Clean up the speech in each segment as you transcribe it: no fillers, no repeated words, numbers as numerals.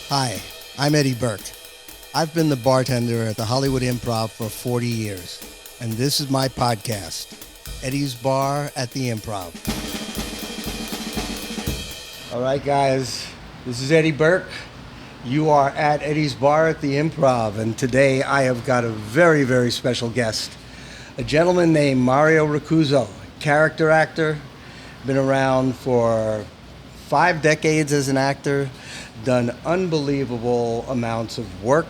Hi, I'm Eddie Burke. I've been the bartender at the Hollywood Improv for 40 years, and this is my podcast, Eddie's Bar at the Improv. All right, guys, this is Eddie Burke. You are at Eddie's Bar at the Improv, and today I have got a very, very special guest, a gentleman named Mario Roccuzzo, character actor, been around for 5 decades as an actor, done unbelievable amounts of work.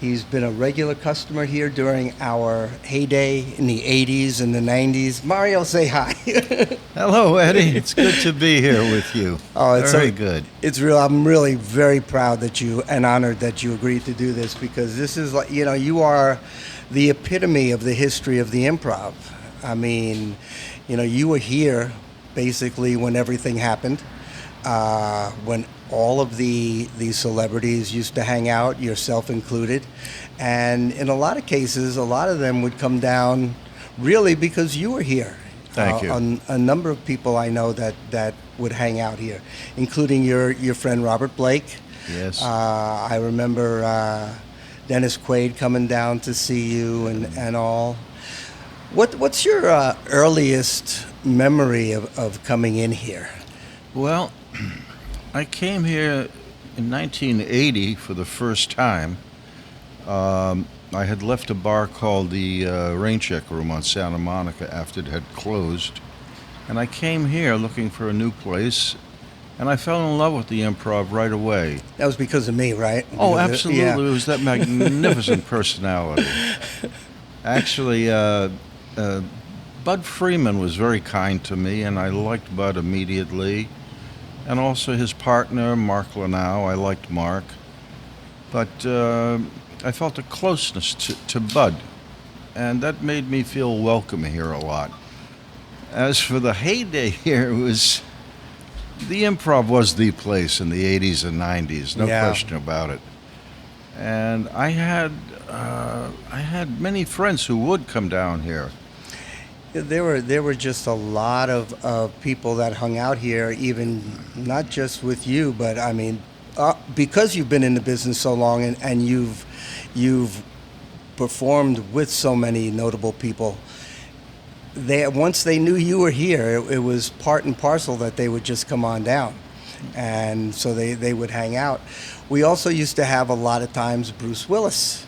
He's been a regular customer here during our heyday in the 80s and the 90s. Mario, say hi. Hello, Eddie. It's good to be here with you. Oh, it's very good. It's real. I'm really very proud that you and honored that you agreed to do this, because this is like, you are the epitome of the history of the improv. I mean, you were here basically when everything happened, when all of these celebrities used to hang out, yourself included. And in a lot of cases, a lot of them would come down really because you were here. Thank you. A number of people I know that would hang out here, including your friend Robert Blake. Yes. I remember Dennis Quaid coming down to see you and all. What's your earliest memory of coming in here? Well, I came here in 1980 for the first time. I had left a bar called the Rain Check Room on Santa Monica after it had closed. And I came here looking for a new place, and I fell in love with the improv right away. That was because of me, right? Oh, absolutely. Yeah. It was that magnificent personality. Actually, Bud Freeman was very kind to me, and I liked Bud immediately. And also his partner, Mark Lanau. I liked Mark. But I felt a closeness to Bud, and that made me feel welcome here a lot. As for the heyday here, the improv was the place in the 80s and 90s, no question about it. And I had many friends who would come down here. There were just a lot of people that hung out here, even not just with you, but I mean, because you've been in the business so long and you've performed with so many notable people. Once they knew you were here, it was part and parcel that they would just come on down, and so they would hang out. We also used to have a lot of times Bruce Willis,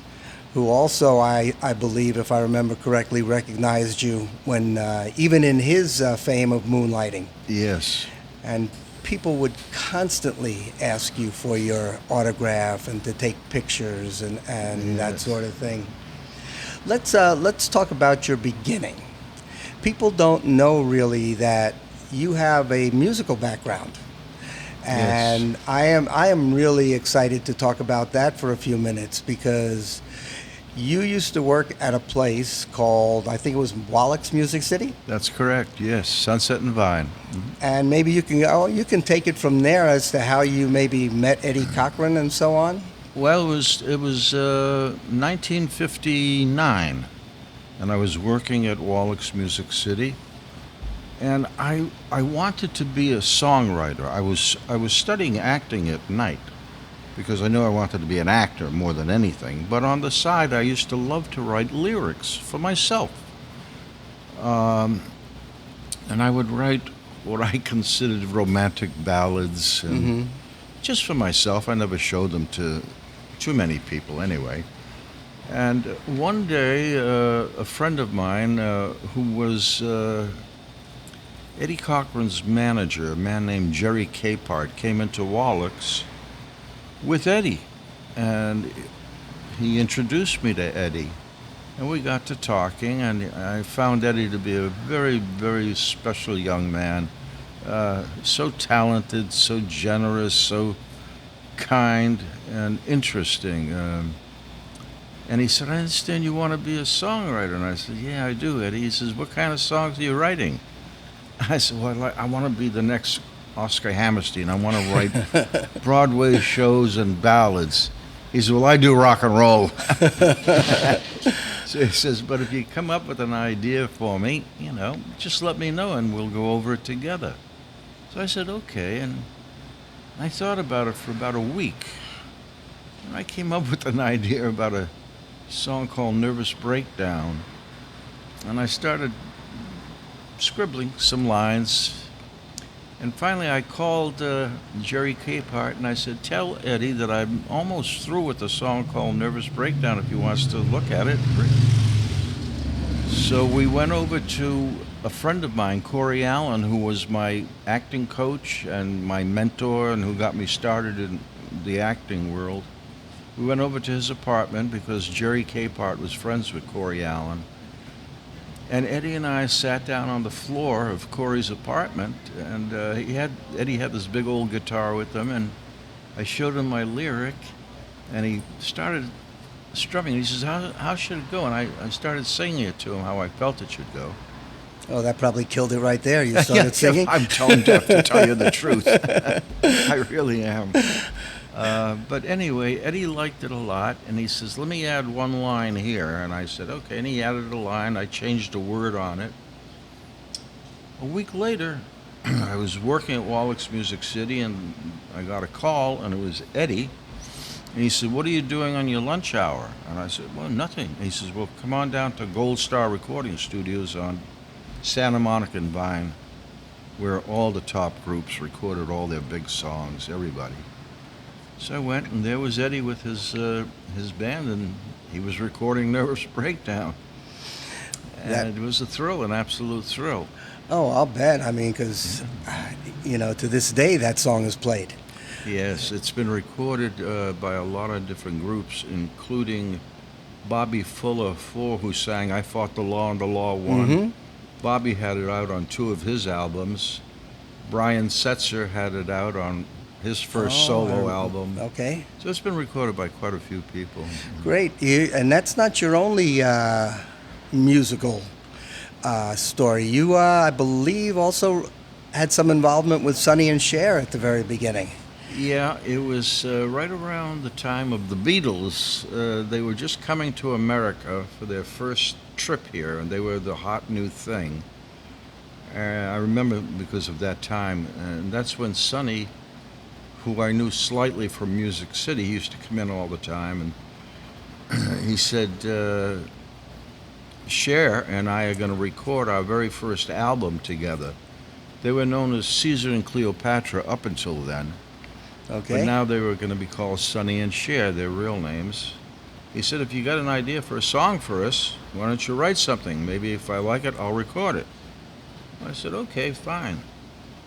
who also, I believe, if I remember correctly, recognized you when, even in his fame of moonlighting. Yes. And people would constantly ask you for your autograph and to take pictures and Yes. that sort of thing. Let's talk about your beginning. People don't know really that you have a musical background. And Yes. I am really excited to talk about that for a few minutes, because you used to work at a place called, I think it was Wallach's Music City? That's correct, yes, Sunset and Vine. Mm-hmm. And maybe you can take it from there as to how you maybe met Eddie Cochran and so on? Well, it was 1959, and I was working at Wallach's Music City, and I wanted to be a songwriter. I was studying acting at night, because I knew I wanted to be an actor more than anything. But on the side, I used to love to write lyrics for myself. And I would write what I considered romantic ballads, and just for myself. I never showed them to too many people anyway. And one day, a friend of mine who was Eddie Cochran's manager, a man named Jerry Capehart, came into Wallach's with Eddie, and he introduced me to Eddie, and we got to talking, and I found Eddie to be a very, very special young man, so talented, so generous, so kind and interesting. And he said, "I understand you want to be a songwriter." And I said, "Yeah, I do, Eddie." He says, "What kind of songs are you writing?" I said, "Well, I want to be the next Oscar Hammerstein. I want to write Broadway shows and ballads." He said, "Well, I do rock and roll." So he says, "But if you come up with an idea for me, just let me know and we'll go over it together." So I said, "Okay." And I thought about it for about a week. And I came up with an idea about a song called Nervous Breakdown. And I started scribbling some lines. And finally I called Jerry Capehart and I said, tell Eddie that I'm almost through with a song called Nervous Breakdown if he wants to look at it. So we went over to a friend of mine, Corey Allen, who was my acting coach and my mentor and who got me started in the acting world. We went over to his apartment because Jerry Capehart was friends with Corey Allen. And Eddie and I sat down on the floor of Corey's apartment, and Eddie had this big old guitar with him, and I showed him my lyric, and he started strumming. He says, how should it go? And I started singing it to him, how I felt it should go. Oh, that probably killed it right there. You started singing? I'm tone deaf, to tell you the truth. I really am. But anyway, Eddie liked it a lot, and he says, let me add one line here. And I said, okay. And he added a line. I changed a word on it. A week later, I was working at Wallach's Music City, and I got a call, and it was Eddie. And he said, what are you doing on your lunch hour? And I said, well, nothing. And he says, well, come on down to Gold Star Recording Studios on Santa Monica and Vine, where all the top groups recorded all their big songs, everybody. So I went, and there was Eddie with his band, and he was recording Nervous Breakdown. And it was a thrill, an absolute thrill. Oh, I'll bet. I mean, because, to this day, that song is played. Yes, it's been recorded by a lot of different groups, including Bobby Fuller IV, who sang I Fought the Law and the Law Won. Mm-hmm. Bobby had it out on 2 of his albums. Brian Setzer had it out on his first solo album. Okay. So it's been recorded by quite a few people. Great. And that's not your only musical story. You, I believe, also had some involvement with Sonny and Cher at the very beginning. Yeah, it was right around the time of the Beatles. They were just coming to America for their first trip here, and they were the hot new thing. I remember because of that time, and that's when Sonny, who I knew slightly from Music City, he used to come in all the time, and he said, Cher and I are going to record our very first album together. They were known as Caesar and Cleopatra up until then. Okay. But now they were going to be called Sonny and Cher, their real names. He said, if you got an idea for a song for us, why don't you write something? Maybe if I like it, I'll record it. I said, okay, fine.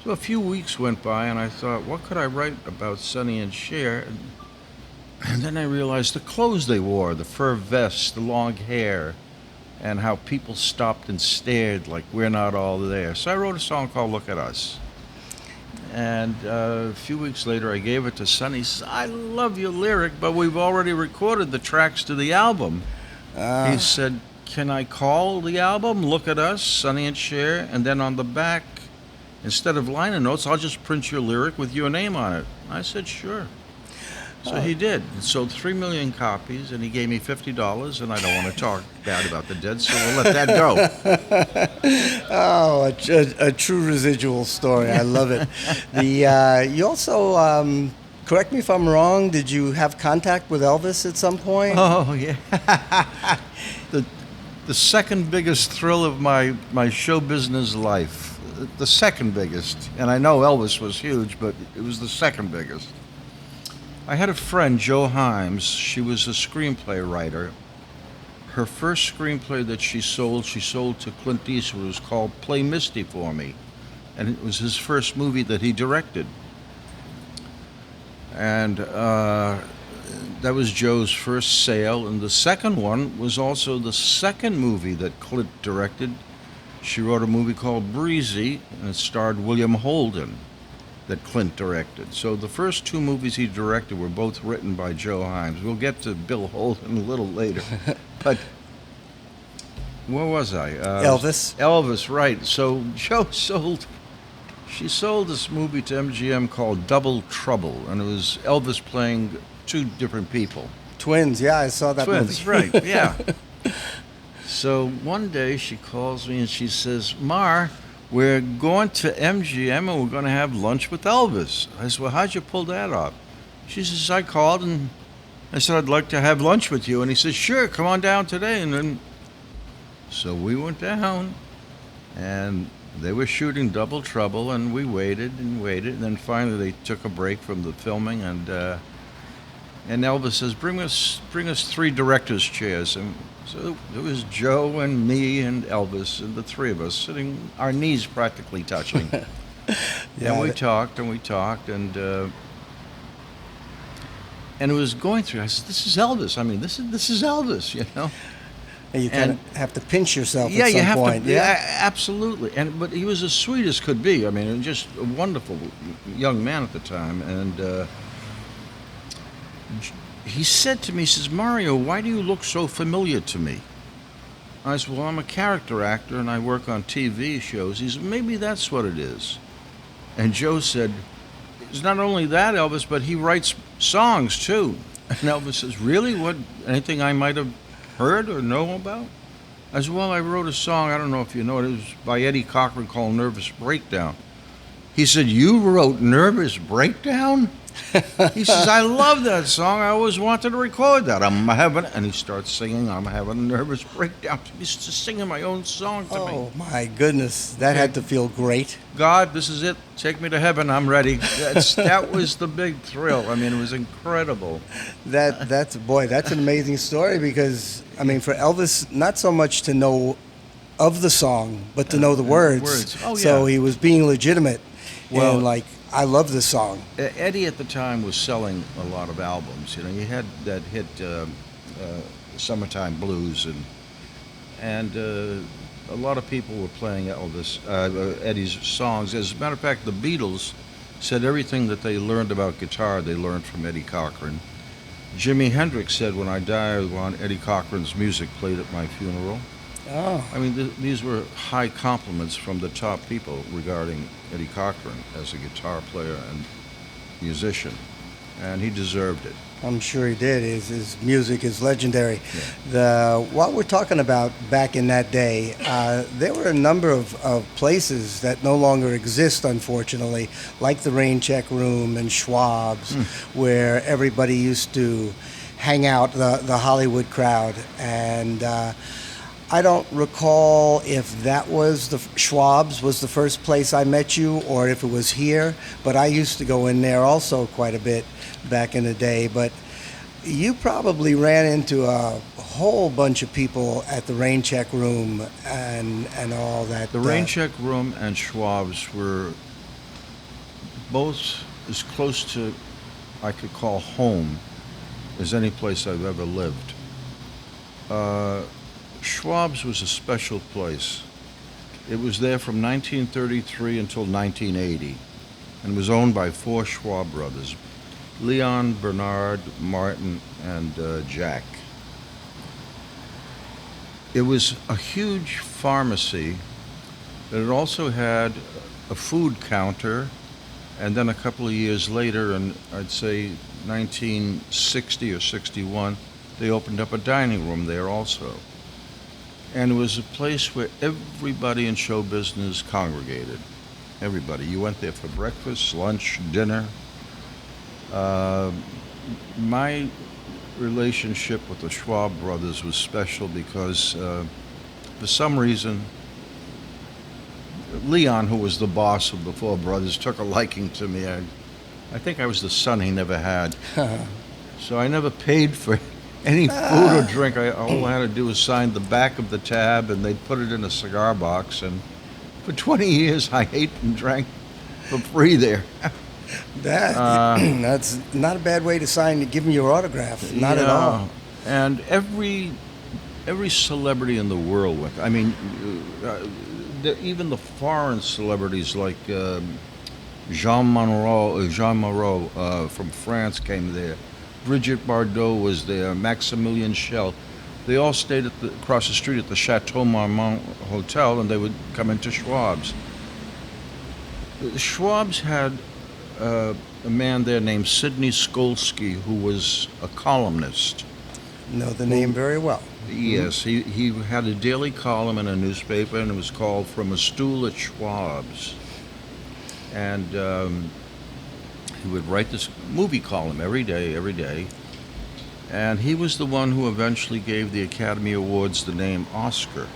So a few weeks went by, and I thought, what could I write about Sonny and Cher? And then I realized the clothes they wore, the fur vests, the long hair, and how people stopped and stared like we're not all there. So I wrote a song called Look at Us. And a few weeks later, I gave it to Sonny. He says, I love your lyric, but we've already recorded the tracks to the album. He said, can I call the album Look at Us, Sonny and Cher, and then on the back, instead of liner notes, I'll just print your lyric with your name on it. I said, sure. So he did. It sold 3 million copies, and he gave me $50, and I don't want to talk bad about the dead, so we'll let that go. Oh, a true residual story. I love it. You also, correct me if I'm wrong, did you have contact with Elvis at some point? Oh, yeah. The second biggest thrill of my show business life. The second biggest. And I know Elvis was huge, but it was the second biggest. I had a friend, Jo Himes. She was a screenplay writer. Her first screenplay that she sold to Clint Eastwood. It was called Play Misty for Me. And it was his first movie that he directed. And that was Joe's first sale. And the second one was also the second movie that Clint directed. She wrote a movie called Breezy, and it starred William Holden, that Clint directed. So the first 2 movies he directed were both written by Jo Himes. We'll get to Bill Holden a little later. But where was I? Elvis. Elvis, right. So Jo sold this movie to MGM called Double Trouble, and it was Elvis playing 2 different people. Twins, yeah, I saw that movie. Twins, right, yeah. So one day she calls me and she says, Mar, we're going to MGM and we're going to have lunch with Elvis. I said, well, how'd you pull that off? She says, I called and I said, I'd like to have lunch with you. And he said, sure, come on down today. And then, so we went down and they were shooting Double Trouble and we waited and waited. And then finally they took a break from the filming and Elvis says, bring us 3 director's chairs. And so it was Joe and me and Elvis and the 3 of us sitting, our knees practically touching. And we talked and it was going through. I said, "This is Elvis. I mean, this is Elvis, you know." And you kind of have to pinch yourself Yeah, at some you have point. to. Yeah, absolutely. But he was as sweet as could be. I mean, just a wonderful young man at the time. And he said to me, he says, "Mario, why do you look so familiar to me?" I said, "Well, I'm a character actor and I work on TV shows." He said, "Maybe that's what it is." And Joe said, "It's not only that, Elvis, but he writes songs too." And Elvis says, "Really? What? Anything I might have heard or know about?" I said, "Well, I wrote a song, I don't know if you know it, it was by Eddie Cochran called Nervous Breakdown." He said, "You wrote Nervous Breakdown?" He says, "I love that song. I always wanted to record that. I'm having," and he starts singing, "I'm having a nervous breakdown." He's just singing my own song to me. Oh, my goodness. That had to feel great. God, this is it. Take me to heaven. I'm ready. That was the big thrill. I mean, it was incredible. That's an amazing story because, I mean, for Elvis, not so much to know of the song, but to know the words. Oh, yeah. So he was being legitimate. Well, and like, I love this song. Eddie at the time was selling a lot of albums. You know, he had that hit "Summertime Blues," and a lot of people were playing Eddie's songs. As a matter of fact, the Beatles said everything that they learned about guitar they learned from Eddie Cochran. Jimi Hendrix said, "When I die, I want Eddie Cochran's music played at my funeral." Oh, I mean, these were high compliments from the top people regarding Eddie Cochran as a guitar player and musician, and he deserved it. I'm sure he did. His music is legendary. Yeah. What we're talking about back in that day, there were a number of places that no longer exist, unfortunately, like the Rain Check Room and Schwab's, where everybody used to hang out, the Hollywood crowd. And I don't recall if that was Schwab's was the first place I met you or if it was here, but I used to go in there also quite a bit back in the day. But you probably ran into a whole bunch of people at the Rain Check Room and all that. The Rain Check Room and Schwab's were both as close to I could call home as any place I've ever lived. Schwab's was a special place. It was there from 1933 until 1980 and was owned by 4 Schwab brothers, Leon, Bernard, Martin, and Jack. It was a huge pharmacy, but it also had a food counter, and then a couple of years later, in I'd say 1960 or 61, they opened up a dining room there also. And it was a place where everybody in show business congregated. Everybody. You went there for breakfast, lunch, dinner. My relationship with the Schwab brothers was special because for some reason, Leon, who was the boss of the 4 brothers, took a liking to me. I think I was the son he never had. So I never paid for any food or drink. All I had to do was sign the back of the tab, and they'd put it in a cigar box. And for 20 years, I ate and drank for free there. That's not a bad way to sign to give them your autograph. Not at all. And every celebrity in the world went. I mean, even the foreign celebrities like Jean Moreau from France came there. Brigitte Bardot was there, Maximilian Schell. They all stayed across the street at the Chateau Marmont Hotel, and they would come into Schwab's. Schwab's had a man there named Sidney Skolsky, who was a columnist. Know the name very well. Yes, he had a daily column in a newspaper, and it was called From a Stool at Schwab's. And he would write this movie column every day. And he was the one who eventually gave the Academy Awards the name Oscar.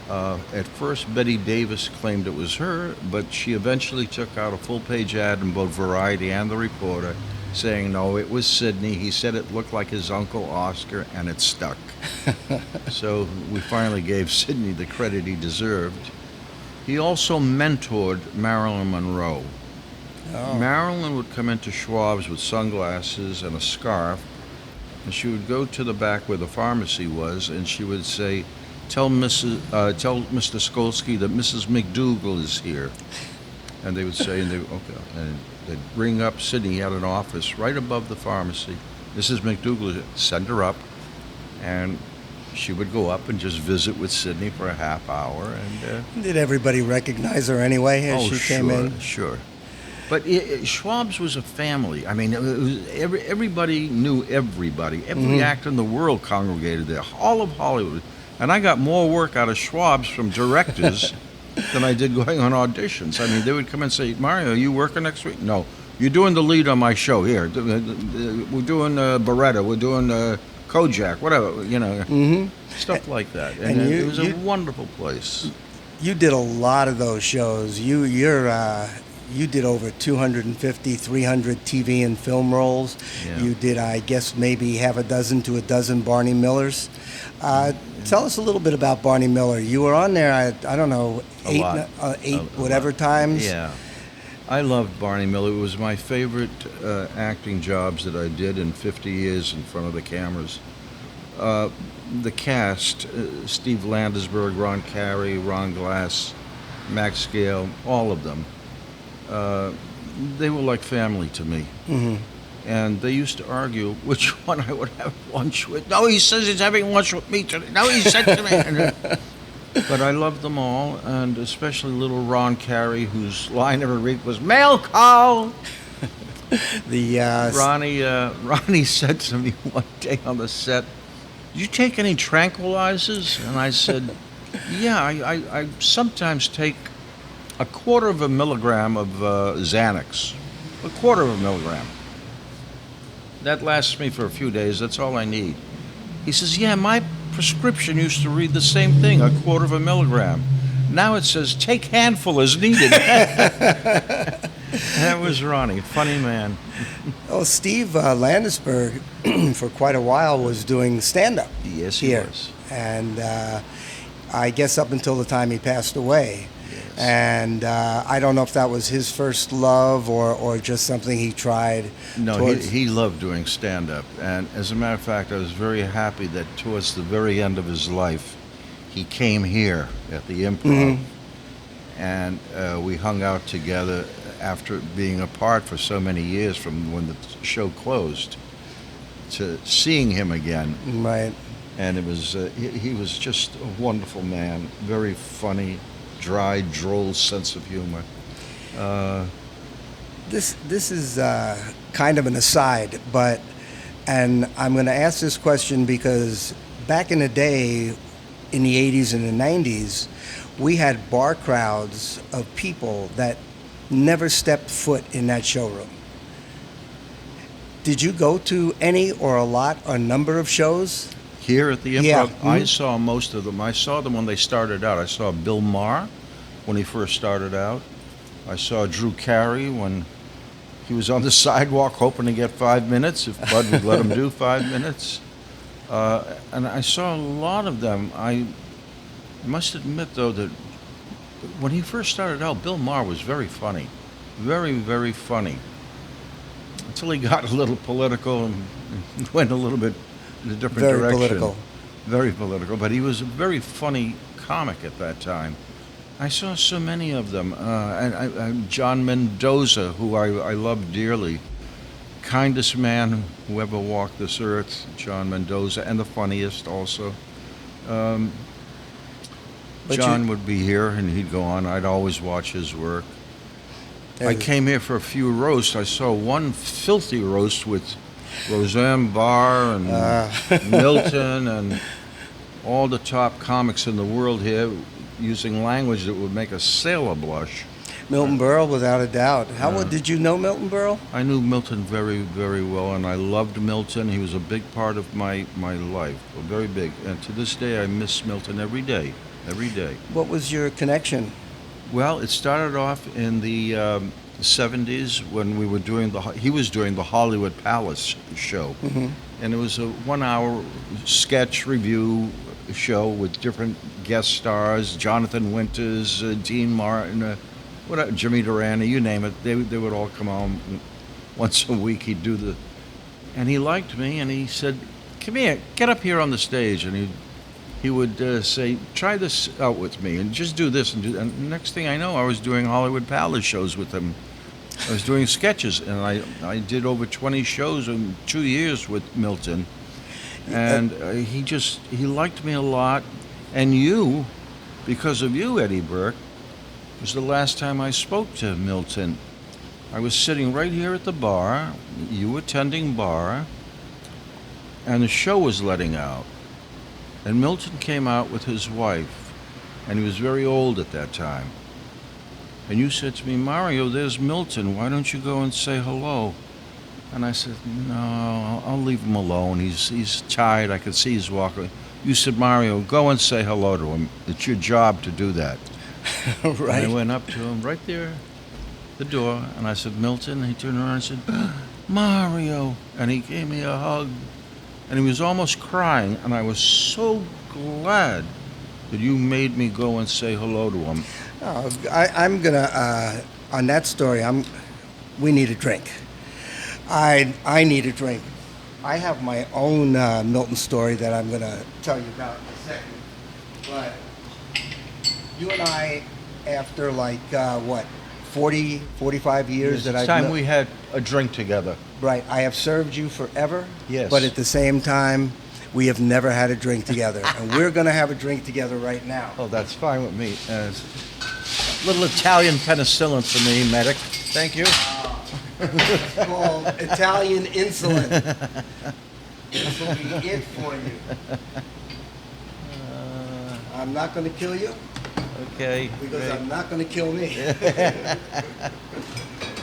At first, Betty Davis claimed it was her, but she eventually took out a full-page ad in both Variety and The Reporter saying, no, it was Sidney. He said it looked like his uncle Oscar, and it stuck. So we finally gave Sidney the credit he deserved. He also mentored Marilyn Monroe. Oh. Marilyn would come into Schwab's with sunglasses and a scarf, and she would go to the back where the pharmacy was, and she would say, tell Mr. Skolsky that Mrs. McDougal is here. And they would say, okay. And they'd ring up Sidney. He had an office right above the pharmacy. Mrs. McDougal, send her up, and she would go up and just visit with Sidney for a half hour. And Did everybody recognize her anyway as she came in? Sure. But Schwab's was a family. I mean, it was everybody knew everybody. Every actor in the world congregated there, all of Hollywood. And I got more work out of Schwab's from directors than I did going on auditions. I mean, they would come and say, Mario, are you working next week? No. You're doing the lead on my show here. We're doing Beretta. We're doing Kojak, whatever, stuff like that. And it was a wonderful place. You did a lot of those shows. You did over 250, 300 TV and film roles. Yeah. You did, I guess, maybe half a dozen to a dozen Barney Millers. Tell us a little bit about Barney Miller. You were on there, I don't know, eight whatever times. Yeah. I loved Barney Miller. It was my favorite acting jobs that I did in 50 years in front of the cameras. The cast, Steve Landesberg, Ron Carey, Ron Glass, Max Gale, all of them, they were like family to me. Mm-hmm. And they used to argue which one I would have lunch with. No, he says he's having lunch with me today. No, he said to me. But I loved them all, and especially little Ron Carey, whose line every week was, mail call! Ronnie said to me one day on the set, "Do you take any tranquilizers?" And I said, "Yeah, I sometimes take a quarter of a milligram of Xanax. A quarter of a milligram. That lasts me for a few days. That's all I need." He says, "Yeah, my prescription used to read the same thing, a quarter of a milligram. Now it says, take handful as needed." That was Ronnie, funny man. Oh, Steve Landesberg, for quite a while, was doing stand-up. Yes, he here. was. And I guess up until the time he passed away. Yes. And I don't know if that was his first love or just something he tried. No, he loved doing stand-up. And as a matter of fact, I was very happy that towards the very end of his life, he came here at the Improv. Mm-hmm. And we hung out together after being apart for so many years from when the show closed to seeing him again. Right. And it was he was just a wonderful man, very funny, dry, droll sense of humor. This is kind of an aside, and I'm going to ask this question because back in the day, in the 80s and the 90s, we had bar crowds of people that never stepped foot in that showroom. Did you go to any or a lot or number of shows? Here at the Improv, Yeah. Mm-hmm. I saw most of them. I saw them when they started out. I saw Bill Maher when he first started out. I saw Drew Carey when he was on the sidewalk hoping to get 5 minutes, if Bud would let him do 5 minutes. And I saw a lot of them. I must admit, though, that when he first started out, Bill Maher was very funny. Very, very funny. Until he got a little political and went a little bit in a different Very direction. political. Very political. But he was a very funny comic at that time. I saw so many of them. And John Mendoza, who I love dearly. Kindest man who ever walked this earth, John Mendoza, and the funniest also. John would be here and he'd go on. I'd always watch his work. I came here for a few roasts. I saw one filthy roast with Roseanne Barr and Milton and all the top comics in the world here using language that would make a sailor blush. Milton Berle, without a doubt. How Uh, did you know Milton Berle? I knew Milton very, very well, and I loved Milton. He was a big part of my life, very big. And to this day, I miss Milton every day, every day. What was your connection? Well, it started off in the 70s when we were doing he was doing the Hollywood Palace show. Mm-hmm. And it was a 1-hour sketch review show with different guest stars, Jonathan Winters, Dean Martin, Jimmy Durante, you name it. They would all come on once a week. He'd do and he liked me, and he said, "Come here, get up here on the stage." And he would say, "Try this out with me, and just do this and do." And next thing I know, I was doing Hollywood Palace shows with him. I was doing sketches, and I did over 20 shows in 2 years with Milton. And he liked me a lot. And you, because of you, Eddie Burke, was the last time I spoke to Milton. I was sitting right here at the bar, you attending bar, and the show was letting out. And Milton came out with his wife, and he was very old at that time. And you said to me, "Mario, there's Milton. Why don't you go and say hello?" And I said, "No, I'll leave him alone. He's tired. I could see he's walking." You said, "Mario, go and say hello to him. It's your job to do that." Right. And I went up to him right there, the door, and I said, "Milton." And he turned around and said, "Mario." And he gave me a hug. And he was almost crying. And I was so glad that you made me go and say hello to him. Oh, I'm gonna on that story. We need a drink. I need a drink. I have my own Milton story that I'm gonna tell you about in a second. But you and I, after like 40, 45 years that It's I've time we had a drink together. Right, I have served you forever. Yes. But at the same time, we have never had a drink together, and we're gonna have a drink together right now. Oh, that's fine with me. Little Italian penicillin for me, medic. Thank you. It's called Italian insulin. This will be it for you. I'm not going to kill you Okay. because great. I'm not going to kill me.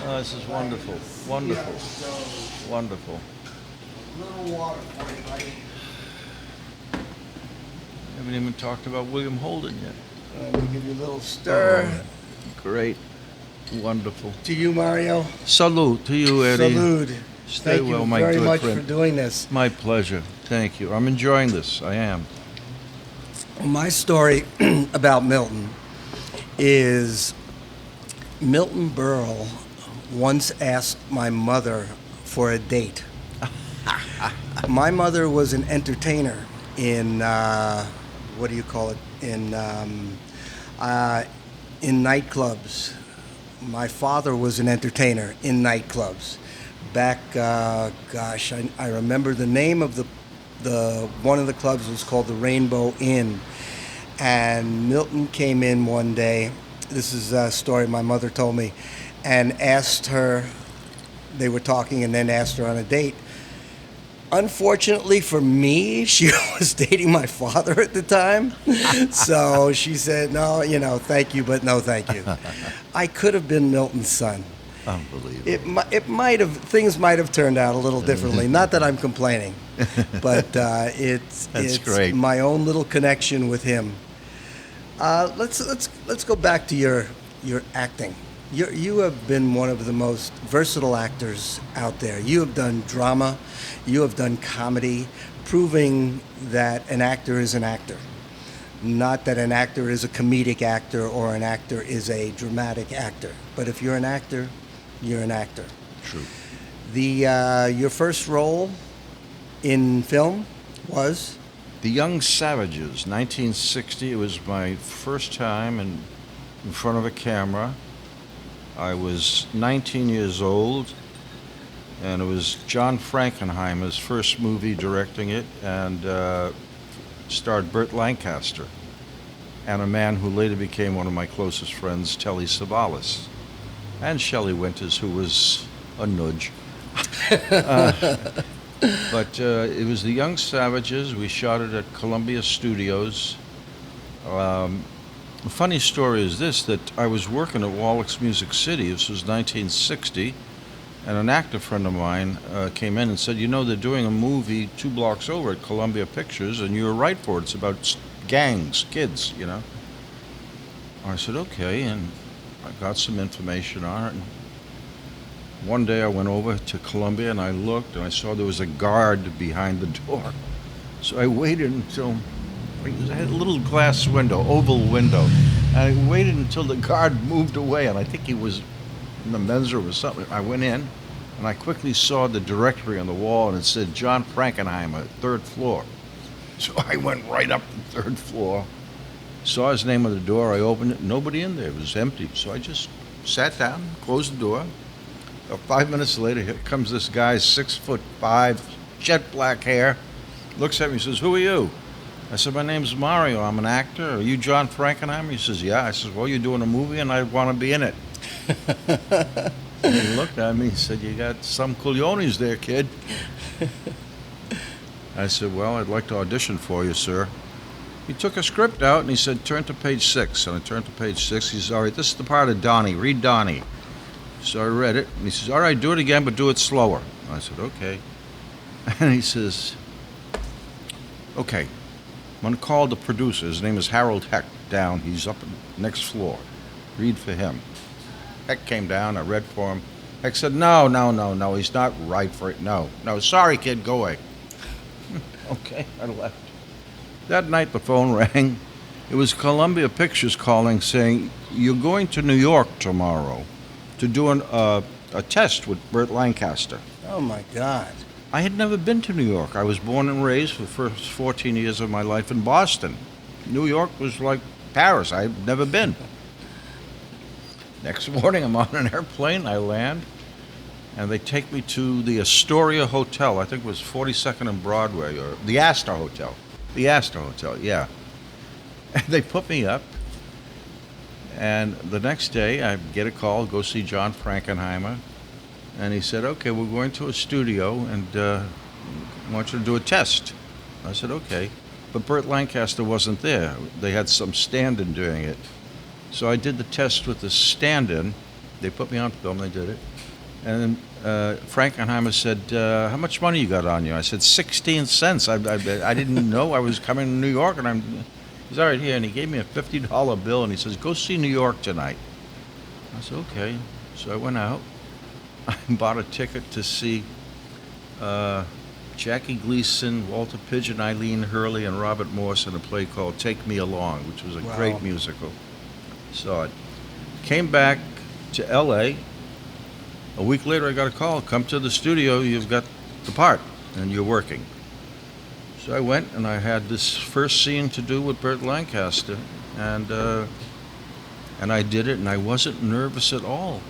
Oh, this is wonderful. Wonderful. Yeah, so, Wonderful. little water for you, buddy. Haven't even talked about William Holden yet. Let me give you a little stir. Great. Wonderful. To you, Mario. Salute to you, Eddie. Salute. Stay Thank well, you my very good much friend. for doing this. My pleasure. Thank you. I'm enjoying this. I am. My story about Milton is Milton Berle once asked my mother for a date. My mother was an entertainer in what do you call it, in nightclubs. My father was an entertainer in nightclubs. Back, I remember the name of the one of the clubs was called the Rainbow Inn, and Milton came in one day. This is a story my mother told me, and asked her. They were talking, and then asked her on a date. Unfortunately for me, she was dating my father at the time. So she said, "No, thank you, but no thank you." I could have been Milton's son. Unbelievable. Things might have turned out a little differently. Not that I'm complaining, but it's great. my own little connection with him. Let's go back to your acting. You have been one of the most versatile actors out there. You have done drama, you have done comedy, proving that an actor is an actor. Not that an actor is a comedic actor or an actor is a dramatic actor. But if you're an actor, you're an actor. True. Your first role in film was? The Young Savages, 1960. It was my first time in front of a camera. I was 19 years old, and it was John Frankenheimer's first movie directing it, and starred Burt Lancaster and a man who later became one of my closest friends, Telly Savalas, and Shelley Winters, who was a nudge. But it was the Young Savages. We shot it at Columbia Studios. The funny story is this, that I was working at Wallach's Music City. This was 1960. And an actor friend of mine came in and said, you know, they're doing a movie 2 blocks over at Columbia Pictures, and you were right for it. It's about gangs, kids, you know. I said, okay, and I got some information on it. And one day I went over to Columbia, and I looked, and I saw there was a guard behind the door. So I waited until, it had a little glass window, oval window, and I waited until the guard moved away, and I think he was in the men's room or something. I went in, and I quickly saw the directory on the wall, and it said John Frankenheimer, 3rd floor. So I went right up the 3rd floor, saw his name on the door. I opened it, nobody in there. It was empty. So I just sat down, closed the door. 5 minutes later, here comes this guy, 6'5", jet black hair, looks at me and says, who are you? I said, my name's Mario. I'm an actor. Are you John Frankenheimer? He says, yeah. I says, well, you're doing a movie, and I want to be in it. And he looked at me and said, you got some cooliones there, kid. I said, well, I'd like to audition for you, sir. He took a script out and he said, turn to page 6. And I turned to page 6. He says, all right, this is the part of Donnie. Read Donnie. So I read it. And he says, all right, do it again, but do it slower. I said, okay. And he says, okay, I'm going to call the producer. His name is Harold Heck down. He's up on the next floor. Read for him. Heck came down. I read for him. Heck said, no, he's not right for it. No, sorry, kid, go away. Okay, I left. That night the phone rang. It was Columbia Pictures calling saying, you're going to New York tomorrow to do a test with Burt Lancaster. Oh, my God. I had never been to New York. I was born and raised for the first 14 years of my life in Boston. New York was like Paris. I had never been. Next morning, I'm on an airplane. I land, and they take me to the Astoria Hotel. I think it was 42nd and Broadway, or the Astor Hotel. The Astor Hotel, yeah. And they put me up, and the next day, I get a call, go see John Frankenheimer, and he said, okay, we're going to a studio, and I want you to do a test. I said, okay. But Burt Lancaster wasn't there. They had some stand-in doing it. So I did the test with the stand-in. They put me on film, they did it. And then Frankenheimer said, how much money you got on you? I said, 16 cents. I didn't know I was coming to New York. And he's all right here. And he gave me a $50 bill, and he says, go see New York tonight. I said, okay. So I went out. I bought a ticket to see Jackie Gleason, Walter Pidgeon, Eileen Hurley, and Robert Morse in a play called Take Me Along, which was a great musical. Saw it. Came back to L.A. A week later, I got a call. Come to the studio. You've got the part, and you're working. So I went, and I had this first scene to do with Burt Lancaster, and I did it, and I wasn't nervous at all.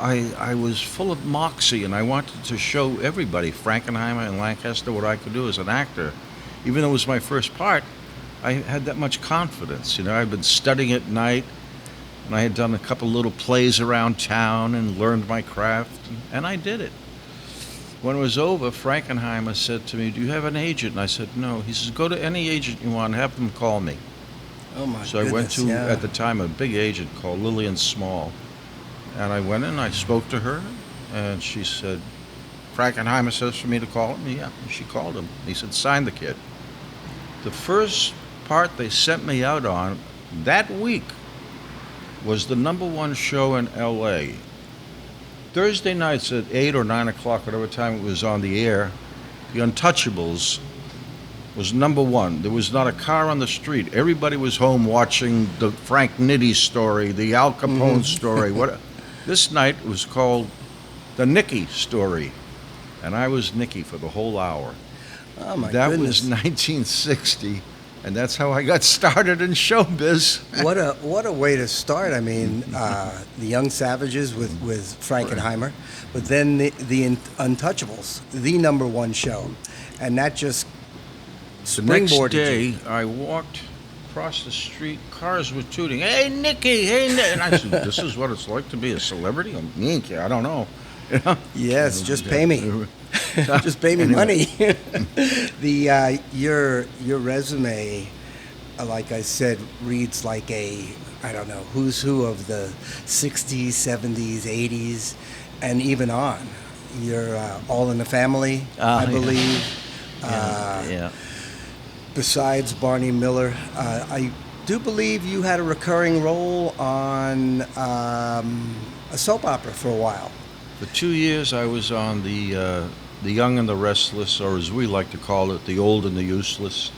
I was full of moxie, and I wanted to show everybody, Frankenheimer and Lancaster, what I could do as an actor. Even though it was my first part, I had that much confidence. You know, I'd been studying at night, and I had done a couple little plays around town and learned my craft, and I did it. When it was over, Frankenheimer said to me, do you have an agent? And I said, no. He says, go to any agent you want and have them call me. Oh, my So goodness, I went to, yeah. at the time, a big agent called Lillian Small. And I went in, I spoke to her, and she said, Frankenheimer says for me to call him. Yeah, and she called him. He said, sign the kid. The first part they sent me out on that week was the #1 show in L.A. Thursday nights at 8 or 9 o'clock, whatever time it was on the air, the Untouchables was #1. There was not a car on the street. Everybody was home watching the Frank Nitti story, the Al Capone story. This night was called the Nicky story, and I was Nicky for the whole hour. Oh, my That goodness. was 1960, and that's how I got started in showbiz. What a way to start. I mean, the Young Savages with Frankenheimer, but then the Untouchables, the #1 show, and that just The next springboarded day, you. I walked across the street, cars were tooting, hey, Nicky, hey, Nick. And I said, this is what it's like to be a celebrity? I don't know. You know? Yes, just pay me. Just pay me Anyway. money. Your resume, like I said, reads like a, I don't know, who's who of the 60s, 70s, 80s, and even on. You're All in the Family, I Yeah. believe. Yeah. Besides Barney Miller, I do believe you had a recurring role on a soap opera for a while. For 2 years, I was on the Young and the Restless, or as we like to call it, the Old and the Useless.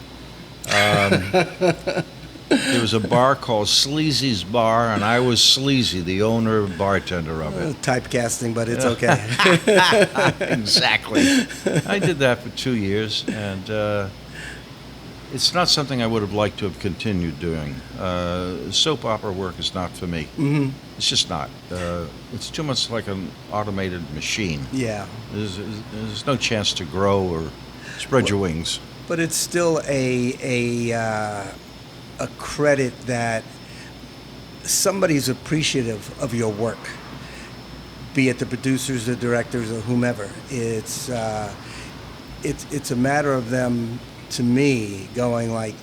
There was a bar called Sleazy's Bar, and I was Sleazy, the owner, bartender of it. Typecasting, but it's okay. Exactly. I did that for 2 years, and it's not something I would have liked to have continued doing. Soap opera work is not for me. Hmm. It's just not. It's too much like an automated machine. Yeah. There's no chance to grow or spread your wings. But it's still a credit that somebody's appreciative of your work, be it the producers, the directors, or whomever. It's a matter of them, to me, going like,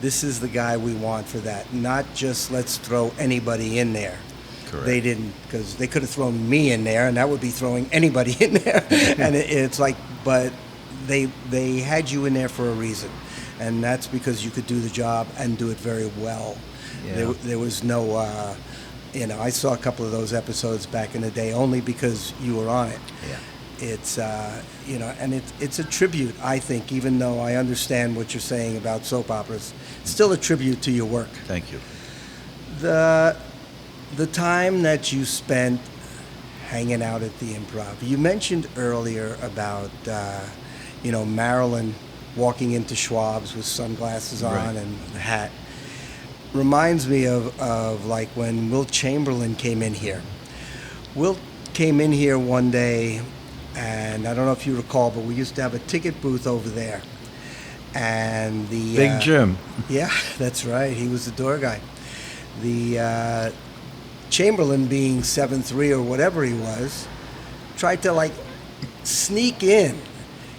this is the guy we want for that, not just let's throw anybody in there. Correct. They didn't, because they could have thrown me in there, and that would be throwing anybody in there. And it's like, but they had you in there for a reason, and that's because you could do the job and do it very well. Yeah. There was no, I saw a couple of those episodes back in the day only because you were on it. Yeah. It's, and it's a tribute, I think, even though I understand what you're saying about soap operas, it's still a tribute to your work. Thank you. The time that you spent hanging out at the Improv, you mentioned earlier about, Marilyn walking into Schwab's with sunglasses on Right. and the hat. Reminds me of like when Wilt Chamberlain came in here. Wilt came in here one day, and I don't know if you recall, but we used to have a ticket booth over there. And the Big Jim. Yeah, that's right. He was the door guy. The Chamberlain, being 7'3" or whatever he was, tried to like sneak in.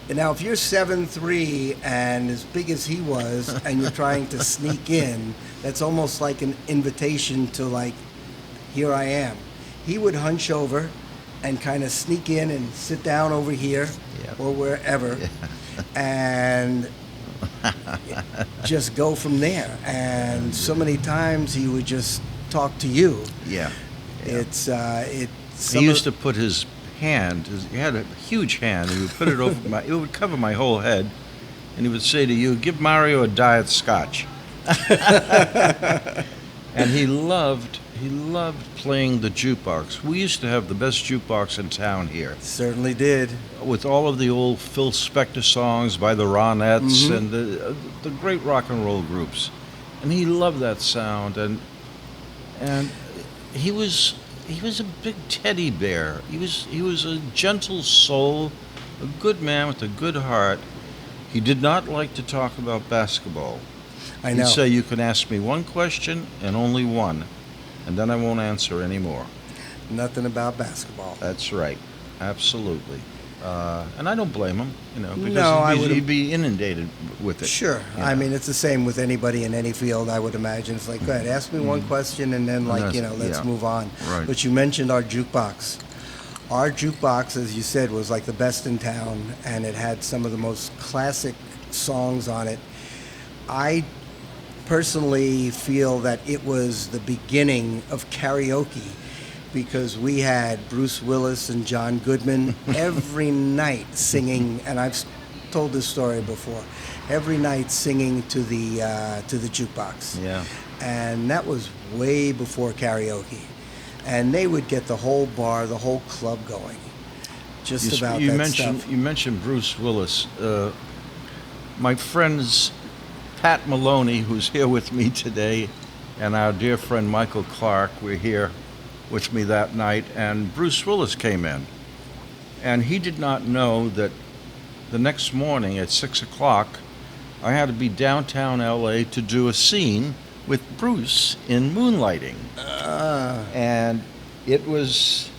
And now, if you're 7'3" and as big as he was, and you're trying to sneak in, that's almost like an invitation to like, here I am. He would hunch over and kind of sneak in and sit down over here Yep. or wherever, and just go from there. And so many times he would just talk to you. Yeah. It's He used to put his hand, he had a huge hand, he would put it over it would cover my whole head, and he would say to you, give Mario a diet scotch. And he loved playing the jukebox. We used to have the best jukebox in town here, certainly did. with all of the old Phil Spector songs by the Ronettes Mhm. and the great rock and roll groups. And he loved that sound, and he was a big teddy bear. He was a gentle soul, a good man with a good heart. He did not like to talk about basketball. I know. He'd say, you can ask me one question and only one, and then I won't answer anymore. Nothing about basketball. That's right. Absolutely. And I don't blame him, because No, I would've- he'd be inundated with it. Sure. you I know. mean, it's the same with anybody in any field, I would imagine. It's like, go ahead, ask me one question, and then, like, let's Yeah. move on. Right. But you mentioned our jukebox. Our jukebox, as you said, was like the best in town, and it had some of the most classic songs on it. I personally feel that it was the beginning of karaoke, because we had Bruce Willis and John Goodman every night singing, and I've told this story before, every night singing to the jukebox. Yeah. And that was way before karaoke. And they would get the whole bar, the whole club going. Just about that stuff. You mentioned Bruce Willis. My friends Pat Maloney, who's here with me today, and our dear friend Michael Clark were here with me that night, and Bruce Willis came in. And he did not know that the next morning at 6 o'clock, I had to be downtown LA to do a scene with Bruce in Moonlighting. And it was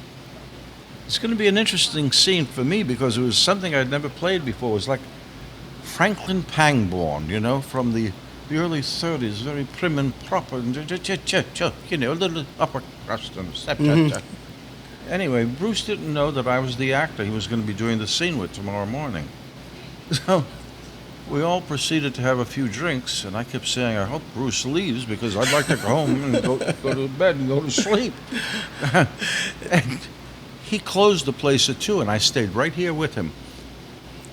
it's going to be an interesting scene for me because it was something I'd never played before. It was like Franklin Pangborn, you know, from the early 30s, very prim and proper, and you know, a little upper crust and step. Anyway, Bruce didn't know that I was the actor he was going to be doing the scene with tomorrow morning. So we all proceeded to have a few drinks, and I kept saying, I hope Bruce leaves because I'd like to go home and go to bed and go to sleep. And he closed the place at 2, and I stayed right here with him.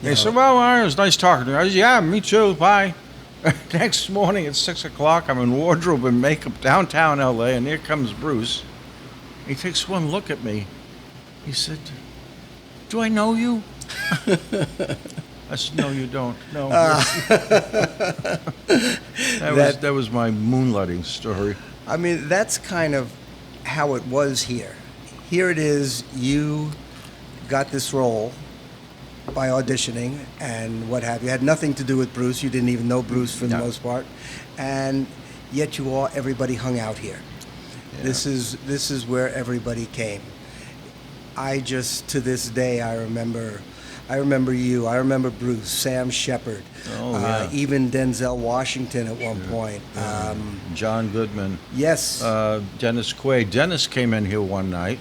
He said, well, it was nice talking to you. I said, yeah, me too, bye. Next morning at 6 o'clock, I'm in wardrobe and makeup downtown L.A., and here comes Bruce. He takes one look at me. He said, do I know you? I said, no, you don't. No. That was my moonlighting story. I mean, that's kind of how it was here. Here it is, you got this role by auditioning and what have you. It had nothing to do with Bruce. You didn't even know Bruce for the most part. And yet everybody hung out here. Yeah. This is where everybody came. To this day, I remember you. I remember Bruce, Sam Shepard, even Denzel Washington at one point. John Goodman. Yes. Dennis Quaid. Dennis came in here one night.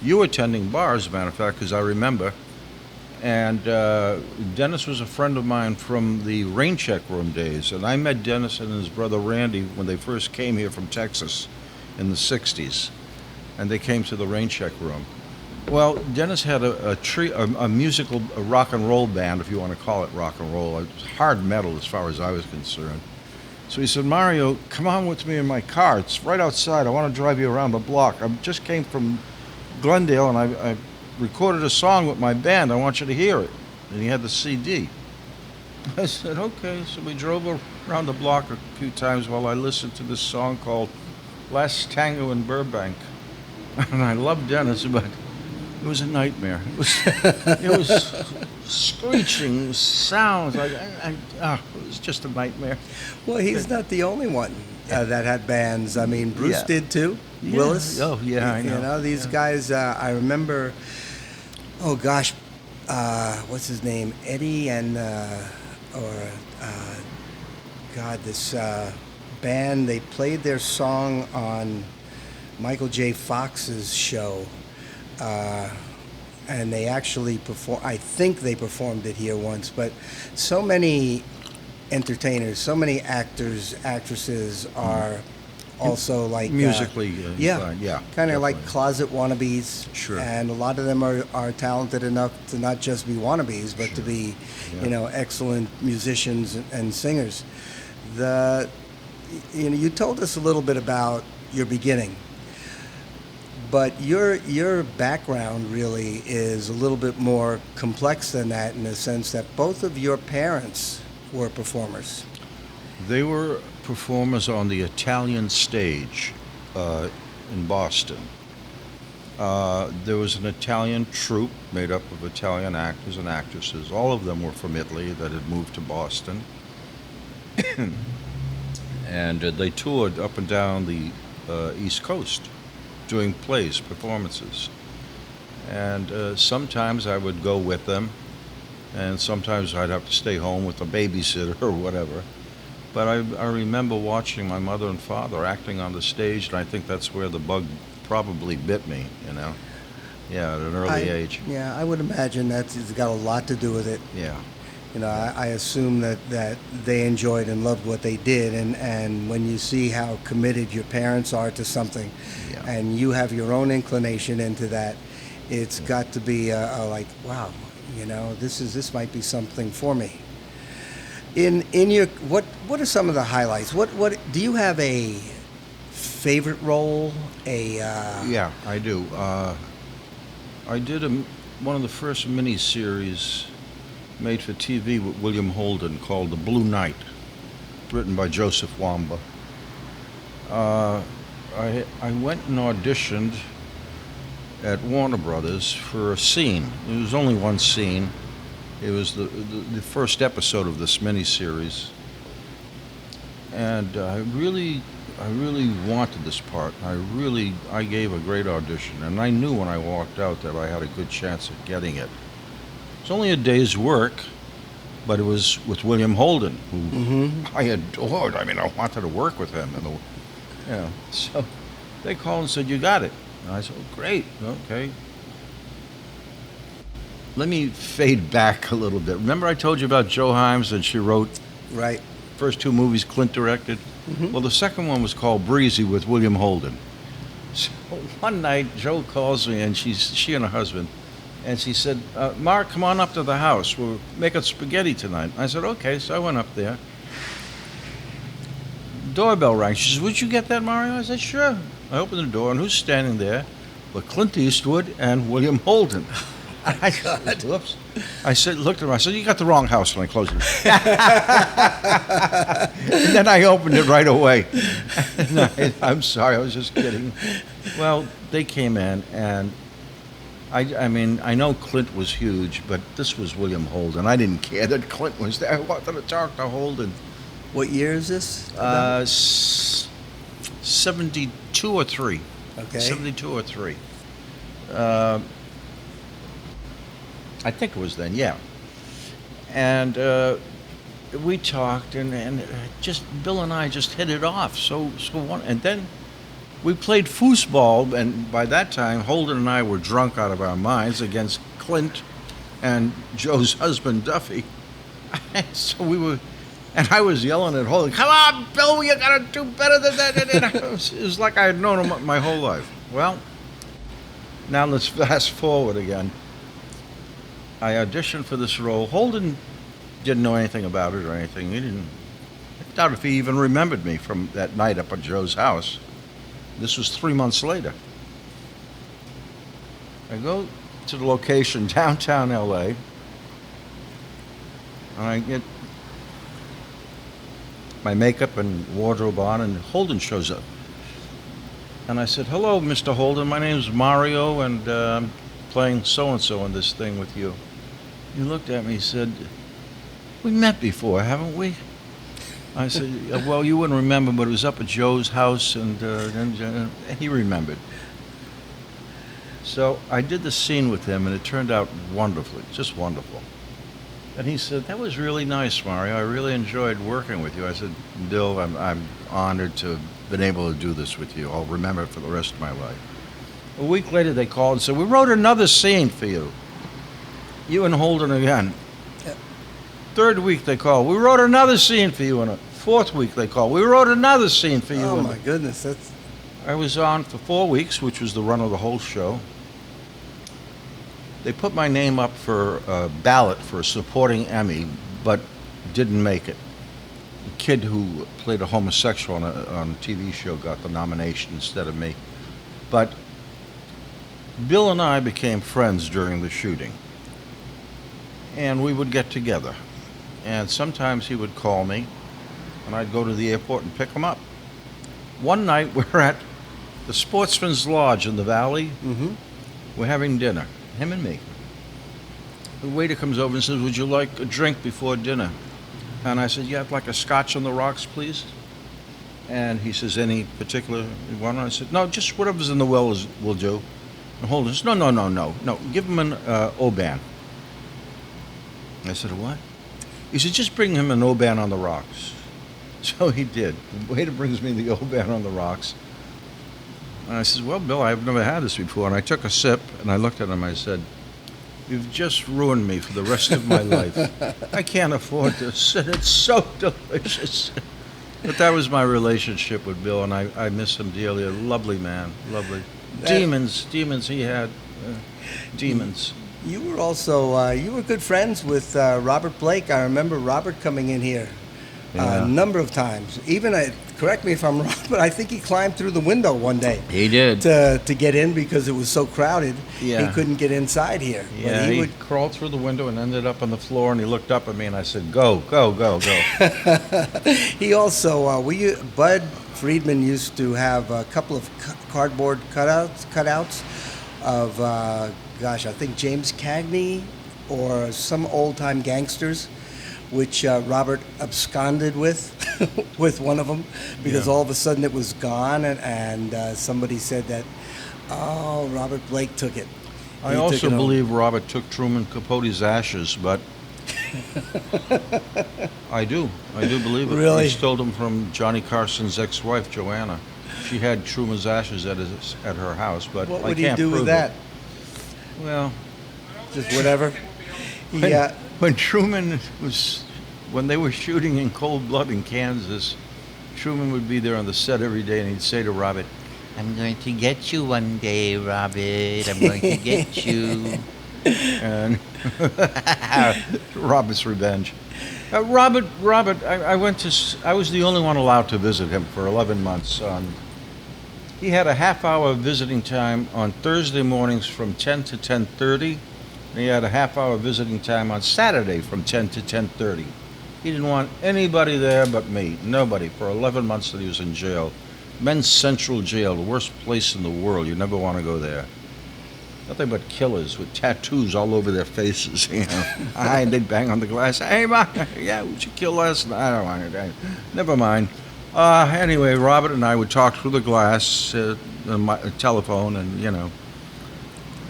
You were attending bar, as a matter of fact, because I remember. And Dennis was a friend of mine from the rain check room days. And I met Dennis and his brother Randy when they first came here from Texas in the 60s. And they came to the rain check room. Well, Dennis had a musical rock and roll band, if you want to call it rock and roll. It was hard metal as far as I was concerned. So he said, Mario, come on with me in my car. It's right outside. I want to drive you around the block. I just came from Glendale, and I recorded a song with my band. I want you to hear it. And he had the CD. I said, okay. So we drove around the block a few times while I listened to this song called Last Tango in Burbank. And I loved Dennis, but it was a nightmare. It was screeching sounds. It was just a nightmare. Well, he's not the only one that had bands. I mean, Bruce did too. Yeah. Willis. Oh, yeah, I know. You know, these guys, I remember, what's his name? Eddie and, this band, they played their song on Michael J. Fox's show. And they actually I think they performed it here once, but so many entertainers, so many actors, actresses are also like musically, kind of like closet wannabes. Sure. And a lot of them are talented enough to not just be wannabes, but to be, excellent musicians and singers. You told us a little bit about your beginning. But your background really is a little bit more complex than that, in the sense that both of your parents were performers. They were performers on the Italian stage in Boston. There was an Italian troupe made up of Italian actors and actresses. All of them were from Italy that had moved to Boston. And they toured up and down the East Coast, doing plays, performances. And sometimes I would go with them, and sometimes I'd have to stay home with a babysitter or whatever. But I remember watching my mother and father acting on the stage, and I think that's where the bug probably bit me, at an early age. Yeah, I would imagine it's got a lot to do with it. Yeah. I assume that they enjoyed and loved what they did, and when you see how committed your parents are to something, and you have your own inclination into that, it's got to be like, wow, this might be something for me. In your what are some of the highlights? What do you have a favorite role? Yeah, I do. I did one of the first miniseries made for TV with William Holden called The Blue Knight, written by Joseph Wamba. I went and auditioned at Warner Brothers for a scene. There was only one scene. It was the first episode of this miniseries. and I really wanted this part. I gave a great audition, and I knew when I walked out that I had a good chance of getting it. It's only a day's work, but it was with William Holden, who I adored. I mean, I wanted to work with him, So they called and said, "You got it." And I said, "Oh, great, okay." Let me fade back a little bit. Remember I told you about Jo Himes and she wrote Right. first two movies Clint directed? Well, the second one was called Breezy with William Holden. So one night, Joe calls me, and she and her husband, and she said, "Mark, come on up to the house. We're making spaghetti tonight." I said, "Okay." So I went up there. Doorbell rang. She said, "Would you get that, Mario?" I said, "Sure." I opened the door, and who's standing there? Well, Clint Eastwood and William Holden. I said, "Whoops." I said, looked at him. I said, "You got the wrong house," and I closed it. And then I opened it right away. No, I'm sorry, I was just kidding. Well, they came in, and I mean, I know Clint was huge, but this was William Holden. I didn't care that Clint was there. I wanted to talk to Holden. What year is this? 72 or 3. Okay. 72 or 3. I think it was then, yeah. And we talked, and just Bill and I just hit it off. And then we played foosball, and by that time, Holden and I were drunk out of our minds against Clint and Joe's husband, Duffy. So we were, and I was yelling at Holden, "Come on, Bill, you gotta do better than that." And it was like I had known him my whole life. Well, now let's fast forward again. I auditioned for this role. Holden didn't know anything about it or anything. I doubt if he even remembered me from that night up at Joe's house. This was 3 months later. I go to the location, downtown LA, and I get my makeup and wardrobe on, and Holden shows up. And I said, "Hello, Mr. Holden. My name's Mario, and I'm playing so-and-so in this thing with you." He looked at me, he said, "We met before, haven't we?" I said, "Well, you wouldn't remember, but it was up at Joe's house," and he remembered. So I did the scene with him, and it turned out wonderfully, just wonderful. And he said, "That was really nice, Mario. I really enjoyed working with you." I said, "Bill, I'm honored to have been able to do this with you. I'll remember it for the rest of my life." A week later, they called and said, "We wrote another scene for you. You and Holden again." Yep. Third week, they called. "We wrote another scene for you." And a fourth week, they called. "We wrote another scene for you." Oh, And my goodness. That's I was on for 4 weeks, which was the run of the whole show. They put my name up for a ballot for a supporting Emmy, but didn't make it. The kid who played a homosexual on a TV show got the nomination instead of me. But Bill and I became friends during the shooting, and we would get together. And sometimes he would call me, and I'd go to the airport and pick him up. One night, we're at the Sportsman's Lodge in the Valley. We're having dinner, him and me. The waiter comes over and says, "Would you like a drink before dinner?" And I said, "Yeah, I'd like a scotch on the rocks, please." And he says, "Any particular one?" I said, "No, just whatever's in the well will do." And Holden says, No, give him an Oban." I said, "A what?" He said, "Just bring him an Oban on the rocks." So he did. The waiter brings me the Oban on the rocks. And I said, "Well, Bill, I've never had this before." And I took a sip, and I looked at him, I said, "You've just ruined me for the rest of my life. I can't afford this, and it's so delicious." But that was my relationship with Bill, and I miss him dearly. A lovely man, lovely. Demons he had, demons. You were also you were good friends with Robert Blake. I remember Robert coming in here a number of times. Even correct me if I'm wrong, but I think he climbed through the window one day. He did. To get in because it was so crowded. Yeah. He couldn't get inside here. Yeah, But he would crawled through the window and ended up on the floor, and he looked up at me, and I said, "Go." He also Bud Friedman used to have a couple of cardboard cutouts of I think James Cagney or some old-time gangsters, which Robert absconded with. with one of them because Yeah. all of a sudden it was gone, and somebody said that, oh, Robert Blake took it. I He took also it home. believe Robert took Truman Capote's ashes, but I do believe it. Really? He stole them from Johnny Carson's ex-wife, Joanna. She had Truman's ashes at her house, but What I would he can't do prove with that? it. Well, Just whatever. when, Yeah. when Truman when they were shooting in cold blood in Kansas, Truman would be there on the set every day, and he'd say to Robert, "I'm going to get you one day, Robert. I'm going to get you." And Robert's revenge. Robert, I was the only one allowed to visit him for 11 months. He had a half-hour visiting time on Thursday mornings from 10 to 10:30, and he had a half-hour visiting time on Saturday from 10 to 10:30. He didn't want anybody there but me. Nobody for 11 months that he was in jail. Men's Central Jail, the worst place in the world. You never want to go there. Nothing but killers with tattoos all over their faces. You know, and they'd bang on the glass. "Hey, ma, yeah, would you kill last night?" I don't want it. Never mind. Anyway, Robert and I would talk through the glass, telephone, and you know,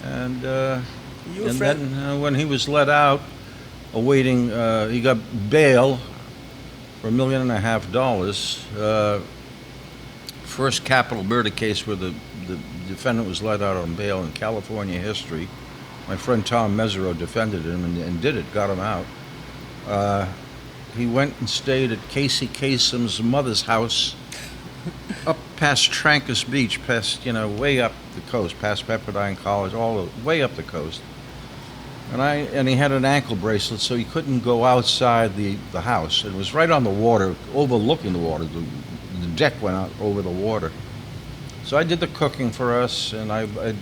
and You a and friend? then when he was let out, awaiting, he got bail for $1.5 million. First capital murder case where the defendant was let out on bail in California history. My friend Tom Mesereau defended him and did it, got him out. He went and stayed at Casey Kasem's mother's house up past Trancas Beach, past, way up the coast, past Pepperdine College, way up the coast. And he had an ankle bracelet, so he couldn't go outside the house. It was right on the water, overlooking the water. The deck went out over the water. So I did the cooking for us, and I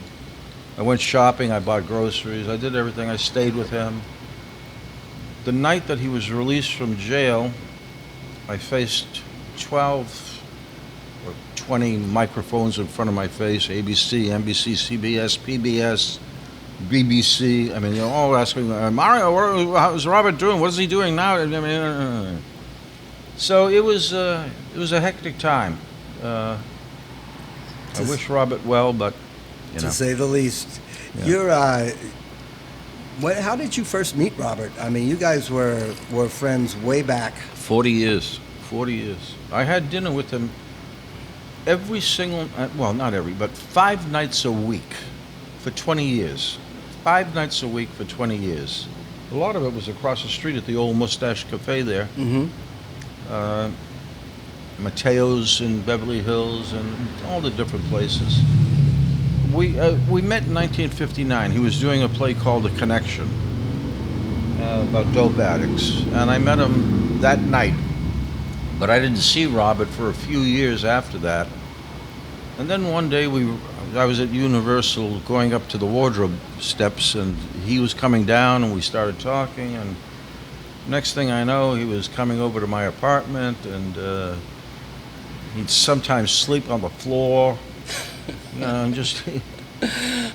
went shopping. I bought groceries. I did everything. I stayed with him. The night that he was released from jail, I faced 12 or 20 microphones in front of my face: ABC, NBC, CBS, PBS, BBC. I mean, they're all asking, "Mario, how's Robert doing? What is he doing now?" I mean, so it was a hectic time. I wish Robert well, but To say the least. Yeah. You're how did you first meet Robert? I mean, you guys were friends way back. 40 years. 40 years. I had dinner with him every single, well, not every, but 5 nights a week for 20 years. 5 nights a week for 20 years. A lot of it was across the street at the old Mustache Cafe there. Mm-hmm. Mateo's in Beverly Hills and all the different places. We met in 1959. He was doing a play called The Connection about dope addicts, and I met him that night. But I didn't see Robert for a few years after that. And then one day I was at Universal going up to the wardrobe steps, and he was coming down, and we started talking. And next thing I know, he was coming over to my apartment, and he'd sometimes sleep on the floor. Just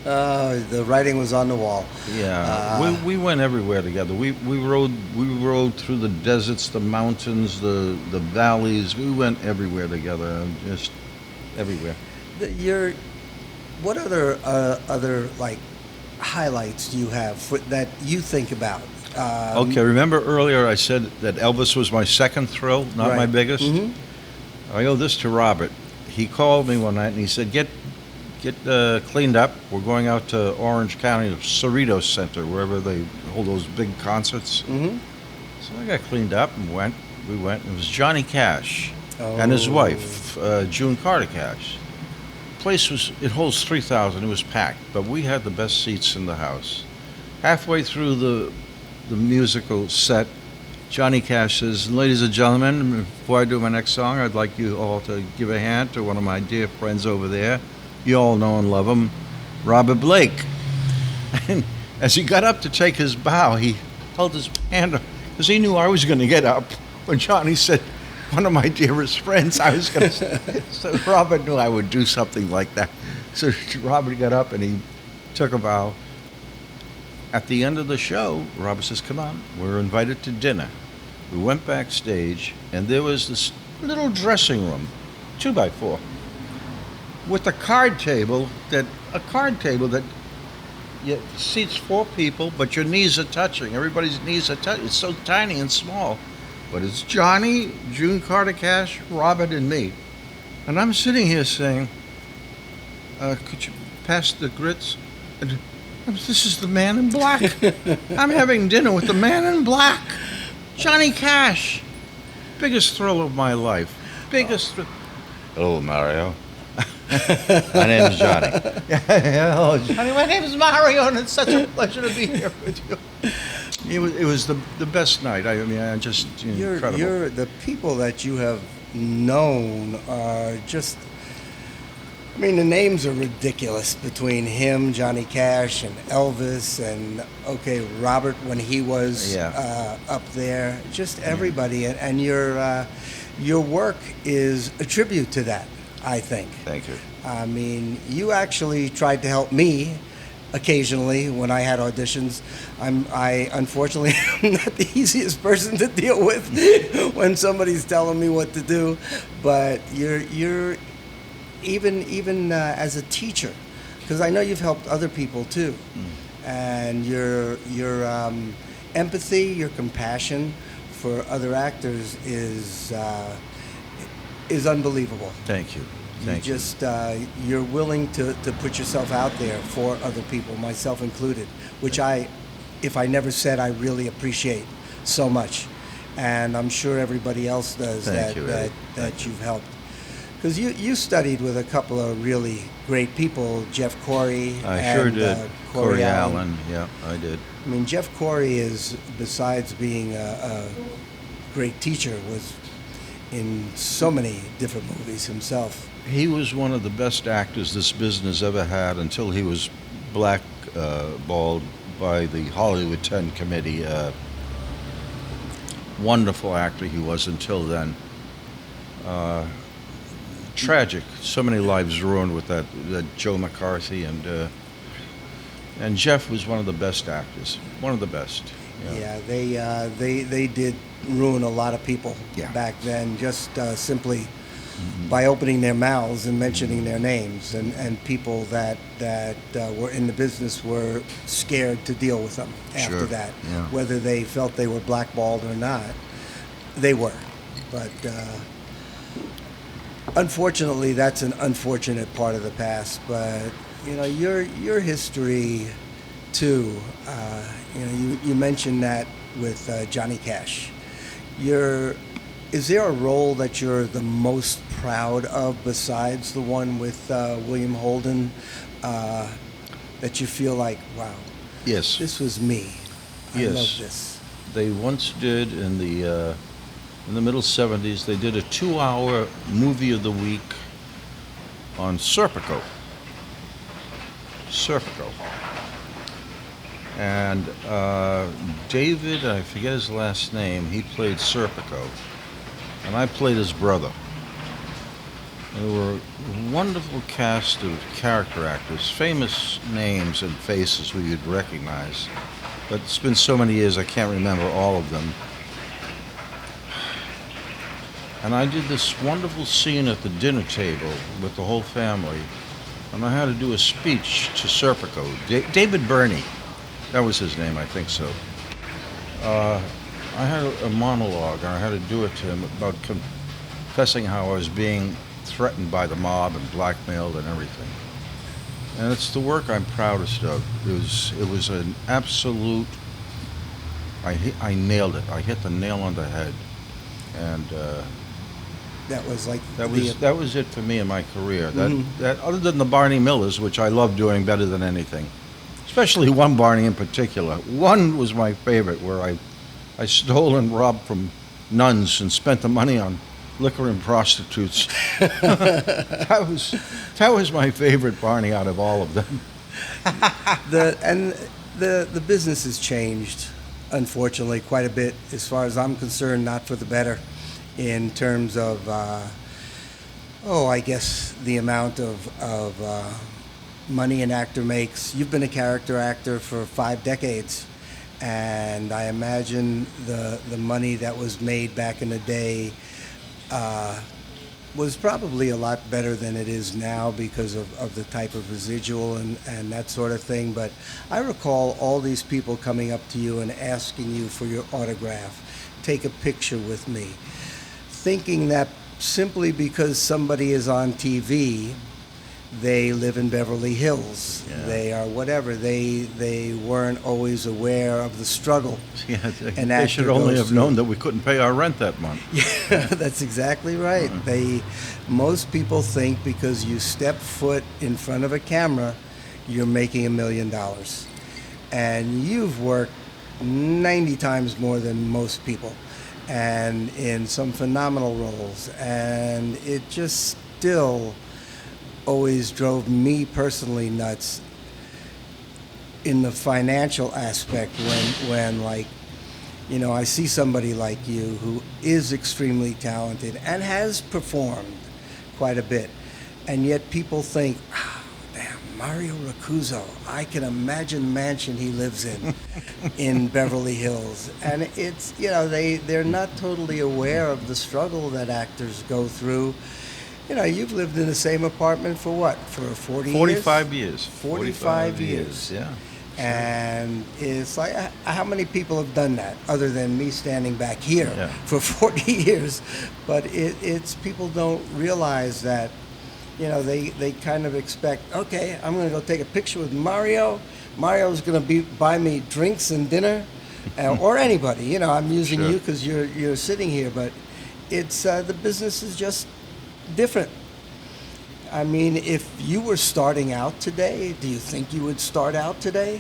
The writing was on the wall. yeah. We went everywhere together. We rode through the deserts, the mountains, the valleys. We went everywhere together, just everywhere. What other like highlights do you have that you think about? Okay, remember earlier I said that Elvis was my second thrill, not my Right. biggest? Mhm. I owe this to Robert. He called me one night and he said, get cleaned up. We're going out to Orange County, Cerritos Center, wherever they hold those big concerts. Mm-hmm. So I got cleaned up and we went. It was Johnny Cash and his wife, June Carter Cash. It holds 3,000. It was packed, but we had the best seats in the house. Halfway through the musical set, Johnny Cash says, "Ladies and gentlemen, before I do my next song, I'd like you all to give a hand to one of my dear friends over there. You all know and love him, Robert Blake." And as he got up to take his bow, he held his hand up because he knew I was going to get up. When Johnny said, "One of my dearest friends," I was going to. So Robert knew I would do something like that. So Robert got up and he took a bow. At the end of the show, Robert says, "Come on, we're invited to dinner." We went backstage, and there was this little dressing room, 2x4, with a card table that seats 4 people, but your knees are touching. Everybody's knees are touching. It's so tiny and small, but it's Johnny, June Carter Cash, Robert, and me. And I'm sitting here saying, "Could you pass the grits?" And this is the Man in Black. I'm having dinner with the Man in Black, Johnny Cash. Biggest thrill of my life. Biggest thrill. Hello, Mario. My name is Johnny. Hello, Johnny. My name is Mario, and it's such a pleasure to be here with you. It was the best night. I mean, I just incredible. The people that you have known are just. I mean, the names are ridiculous between him, Johnny Cash, and Elvis, and Robert when he was up there. Just everybody, and your work is a tribute to that, I think. Thank you. I mean, you actually tried to help me occasionally when I had auditions. I unfortunately am not the easiest person to deal with when somebody's telling me what to do, but you're even as a teacher, because I know you've helped other people too, and your empathy, your compassion for other actors is unbelievable. Thank you. Thank you. You're willing to put yourself out there for other people, myself included, which if I never said, I really appreciate so much, and I'm sure everybody else does that you've helped. Because you studied with a couple of really great people, Jeff Corey. I sure did. Corey Allen. Yeah, I did. I mean, Jeff Corey is, besides being a great teacher, was in so many different movies himself. He was one of the best actors this business ever had until he was blackballed by the Hollywood 10 committee. Wonderful actor he was until then. Tragic. So many lives ruined with that Joe McCarthy, and Jeff was one of the best actors. One of the best. Yeah, they did ruin a lot of people back then, just simply by opening their mouths and mentioning their names, and people that were in the business were scared to deal with them after that. Yeah. Whether they felt they were blackballed or not, they were. But unfortunately, that's an unfortunate part of the past. But your history too. You mentioned that with Johnny Cash. Is there a role that you're the most proud of besides the one with William Holden, that you feel like, wow, yes, this was me. I love this. They once did in the middle 70s. They did a 2-hour movie of the week on Serpico. And David, I forget his last name, he played Serpico, and I played his brother. There were a wonderful cast of character actors, famous names and faces who you'd recognize, but it's been so many years I can't remember all of them. And I did this wonderful scene at the dinner table with the whole family, and I had to do a speech to Serpico, David Burney. That was his name, I think so. I had a monologue, and I had to do it to him about confessing how I was being threatened by the mob and blackmailed and everything. And it's the work I'm proudest of. It was an absolute. I nailed it. I hit the nail on the head, and that was like that was it for me in my career. That other than the Barney Millers, which I love doing better than anything. Especially one Barney in particular. One was my favorite, where I stole and robbed from nuns and spent the money on liquor and prostitutes. that was my favorite Barney out of all of them. The business has changed, unfortunately, quite a bit as far as I'm concerned, not for the better, in terms of I guess the amount of money an actor makes. You've been a character actor for 5 decades, And I imagine the money that was made back in the day was probably a lot better than it is now because of the type of residual and that sort of thing. But I recall all these people coming up to you and asking you for your autograph, take a picture with me, thinking that simply because somebody is on TV, they live in Beverly Hills. Yeah. They are whatever. They weren't always aware of the struggle. Yeah, an they actor should only goes have through. known that we couldn't pay our rent that month. Yeah, that's exactly right. Most people think because you step foot in front of a camera, you're making $1 million. And you've worked 90 times more than most people, and in some phenomenal roles. And it just still always drove me personally nuts in the financial aspect when like, you know, I see somebody like you who is extremely talented and has performed quite a bit, and yet people think, oh, damn, Mario Roccuzzo, I can imagine the mansion he lives in Beverly Hills. And it's, you know, they're not totally aware of the struggle that actors go through. You know, you've lived in the same apartment for what? For 40 years? 45 years. 45 years. Yeah. And it's like, how many people have done that other than me standing back here Yeah. for 40 years? But it's people don't realize that, you know, they kind of expect, okay, I'm going to go take a picture with Mario. Mario's going to buy me drinks and dinner, or anybody. You know, I'm using Sure. you because you're sitting here, but it's the business is just different. I mean, if you were starting out today, do you think you would start out today?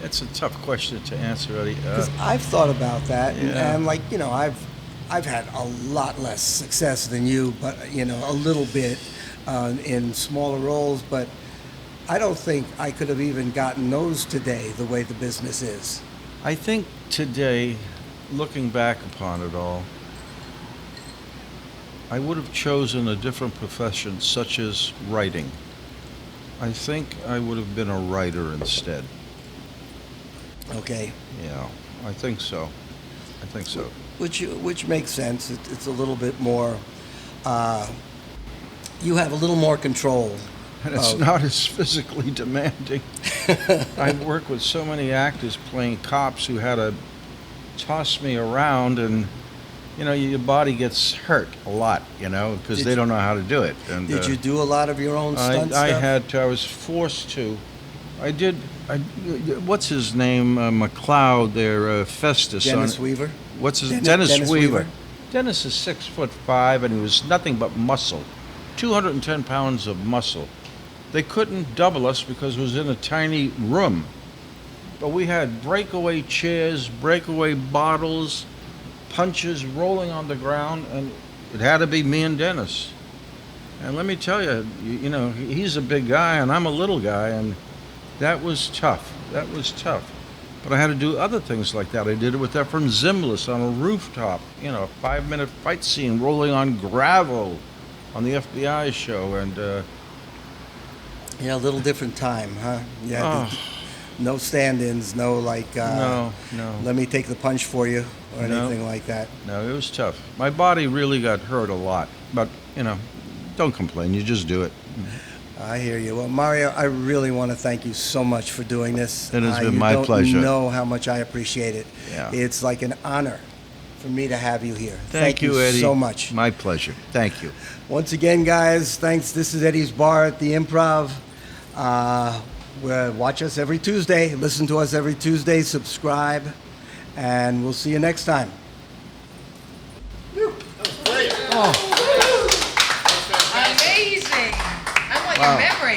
That's a tough question to answer, Eddie. Because I've thought about that, Yeah. and like, you know, I've had a lot less success than you, but you know, a little bit in smaller roles. But I don't think I could have even gotten those today the way the business is. I think today, looking back upon it all, I would have chosen a different profession, such as writing. I think I would have been a writer instead. Okay, Yeah, I think so. I think so. which makes sense. It's a little bit more. You have a little more control. And it's of- not as physically demanding. I've worked with so many actors playing cops who had to toss me around, and you know, your body gets hurt a lot, you know, because Did they you- don't know how to do it. And Did you do a lot of your own stunt I stuff? had to. I was forced to. I did. What's his name? McLeod there, Festus. Dennis Weaver? What's his Dennis Weaver. Dennis is 6'5", and he was nothing but muscle, 210 pounds of muscle. They couldn't double us because it was in a tiny room, but we had breakaway chairs, breakaway bottles, punches rolling on the ground, and it had to be me and Dennis. And let me tell you, you know, he's a big guy and I'm a little guy, and that was tough. That was tough. But I had to do other things like that. I did it with Efrem Zimbalist on a rooftop, you know, a 5-minute fight scene rolling on gravel on the F.B.I. show. And Yeah, a little different time, huh? Yeah. oh, No stand-ins, no like. no. Let me take the punch for you or No. anything like that. No, it was tough. My body really got hurt a lot. But, you know, don't complain. You just do it. I hear you. Well, Mario, I really want to thank you so much for doing this. It has been You my don't pleasure. know how much I appreciate it. Yeah. It's like an honor for me to have you here. Thank you, Eddie. so much. My pleasure. Thank you. Once again, guys, thanks. This is Eddie's Bar at the Improv. Watch us every Tuesday. Listen to us every Tuesday. Subscribe. And we'll see you next time. Amazing. I want Wow. your memory.